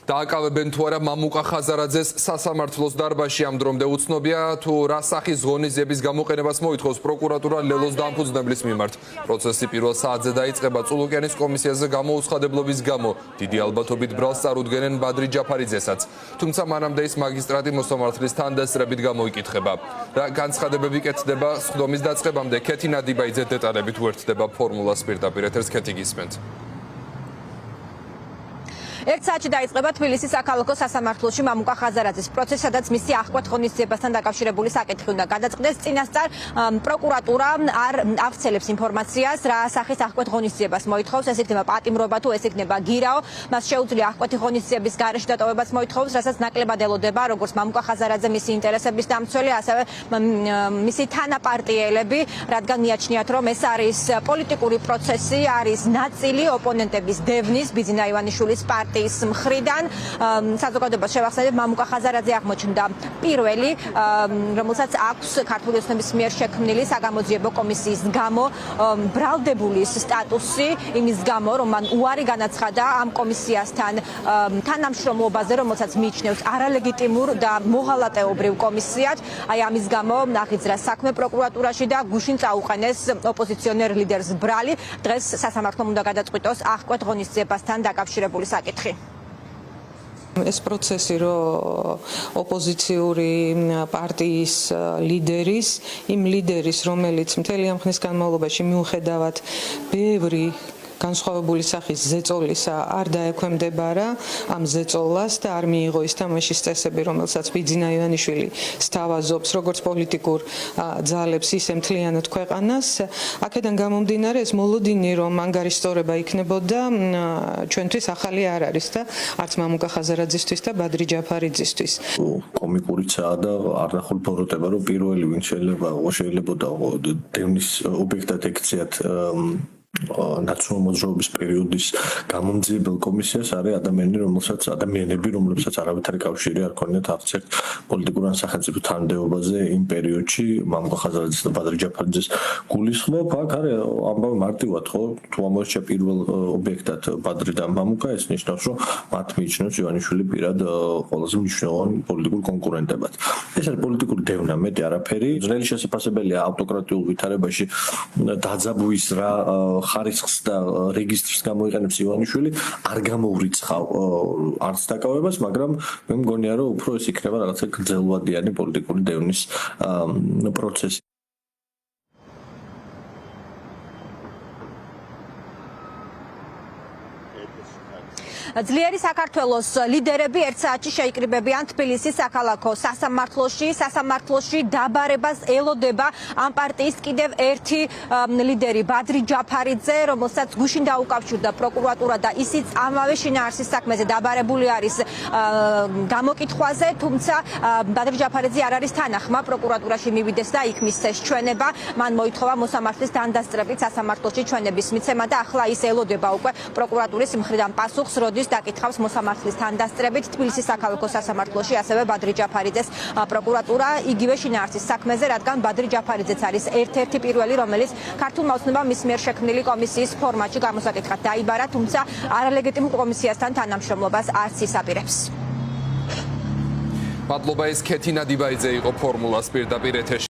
დააკავებენ თუ არა მამუკა ხაზარაძეს სასამართლოს დარბაზში ამ დრომდე უცნობია თუ რა სახის ღონისძიების გამოყენებას მოითხოვს პროკურატურა ლელოს დამფუძნებლის მიმართ. პროცესი პირველ საათზე დაიწყება წულუკიანის კომისიაზე გამოუცხადებლობის გამო. დიდი ალბათობით ბრალს წარუდგენენ ბადრი ჯაფარიძესაც. თუმცა მანამდე ის მაგისტრატი მოსამართლის თანდასწრებით გამოიკითხება. რა განცხადებები კეთდება სხდომის დაწყებამდე? ქეთი ნადიბაიძე დეტალებით უერთდება ფორმულას პირდაპირ ეთერს. ქეთი გისმენთ. ერთ საათში დაიწყება თბილისის საქალაქო სასამართლოში მამუკა ხაზარაძის პროცესი, სადაც მისი აღკვეთ ღონისძიებასთან დაკავშირებული საკითხი უნდა გადაწყდეს. წინასწარ პროკურატურა არ აღწელებს ინფორმაციას, რა სახის აღკვეთ ღონისძიებას მოითხოვს, ეს იქნება პატიმრობა თუ ეს იქნება გირაო. მას შეუძლია აღკვეთი ღონისძიების გარეშე დატოვებას მოითხოვს, რასაც ნაკლებად ელოდება როგორც მამუკა ხაზარაძე მისი ინტერესების დამცველი, ასევე მისი თანაპარტიელები, რადგან მიაჩნიათ, რომ ეს არის პოლიტიკური პროცესი, არის ნაწილი ოპონენტების დევნის ბიძინა ივანიშვილის პარტიის მხრიდან. საზოგადოებას შევახსენებ, მამუკა ხაზარაძე აღმოჩნდა პირველი, რომელსაც აქვს ქართული ოცნების მიერ შექმნილი საგამოძიებო კომისიის გამო ბრალდებული სტატუსი, იმის გამო, რომ მან უარი განაცხადა ამ კომისიასთან თანამშრომლობაზე, რომელსაც მიიჩნევს არალეგიტიმურ და მოღალატეობრივ კომისიად. აი ამის გამო აღიძრა საქმე პროკურატურაში და გუშინ წაუყენეს ოპოზიციონერ ლიდერს ბრალი. დღეს სასამართლომ უნდა გადაწყვიტოს აღკვეთ ღონისძიებასთან დაკავშირებული საკითხი. ეს პროცესი, რომ ოპოზიციური პარტიის ლიდერის, იმ ლიდერის, რომელიც მთელი ამ ხნის განმავლობაში მიუხედავად ბევრი განსხვავებული სახის ზეწოლისა არ დაექვემდებარა ამ ზეწოლას და არ მიიღო ის თამაშის წესები, რომელსაც ბიძინა ივანიშვილი სთავაზობს როგორც პოლიტიკურ ძალებს, ისე მთლიანად ქვეყანას. აქედან გამომდინარე, ეს მოლოდინი, რომ ანგარიშწორება იქნებოდა, ჩვენთვის ახალი არ არის და არც მამუკა ხაზარაძისთვის და ბადრი ჯაფარიძისთვის. კომიკურიცაა და არ ნახული ფოროტება, რომ პირველი ვინ შეიძლება დევნის ობიექტად ექციათ ნაციონალურ მოძრაობის პერიოდის გამომძიებელ კომისიას არის ადამიანები, რომლებსაც არავითარი კავშირი არ ქონიათ არც ერთ პოლიტიკურ ან სახელმწიფო თანამდებობაზე იმ პერიოდში. მამუკა ხაზარაძის და ბადრი ჯაფარიძეს გულისხმობ, აქ არის ამბავი მარტივად, ხო? თუ ამოერჩა პირველ ობიექტად ბადრი და მამუკა, ეს ნიშნავს, რომ მათ მიიჩნევს ივანიშვილი პირად ყველაზე მნიშვნელოვანი პოლიტიკურ კონკურენტებად. ეს არის პოლიტიკური დევნა, მეტი არაფერი. ძნელი შესაძლებელია ავტოკრატიულ ვითარებაში დაძაბვის რა ხარისხს და რეგისტრს გამოიყენებს ივანიშვილი, არ გამოურიცხავ არც დაკავებას, მაგრამ მე მგონია, რომ უფრო ეს იქნება რაღაცა გრძელვადიანი პოლიტიკური დევნის პროცესი. ძლიერი საქართველოს ლიდერები ერთ საათში შეიკრიბებიან თბილისის საქალაქო სასამართლოში დაბარებას ელოდება ამ პარტიის კიდევ ერთი ლიდერი ბადრი ჯაფარიძე, რომელსაც გუშინ დაუკავშირდა პროკურატურა და ისიც ამავე შინაარსის საქმეზე დაბარებული არის გამოკითხვაზე, თუმცა ბადრი ჯაფარიძე არ არის თანახმა პროკურატურაში მივიდეს და იქ მისცეს ჩვენება. მან მოითხოვა მოსამართლის დანდასწრებით სასამართლოში ჩვენების მიცემა და ახლა ის ელოდება უკვე პროკურატურის მხრიდან პასუხს, როდის დაკითხავს მოსამართლის თანდასწრებით თბილისის საქალაქო სასამართლოში ასევე ბადრი ჯაფარიძეს პროკურატურა იგივე შინაარსის საქმეზე, რადგან ბადრი ჯაფარიძეც არის ერთ-ერთი პირველი, რომელიც ქართულმა ოცნებამ მის მიერ შექმნილი კომისიის ფორმატში გამოსაკითხად დაიბარა, თუმცა არალეგიტიმურ კომისიასთან თანამშრომლობას არც ისაპირებს. მადლობა, ეს ქეთი ნადიბაიძე იყო ფორმულას პირდაპირ ეთერში.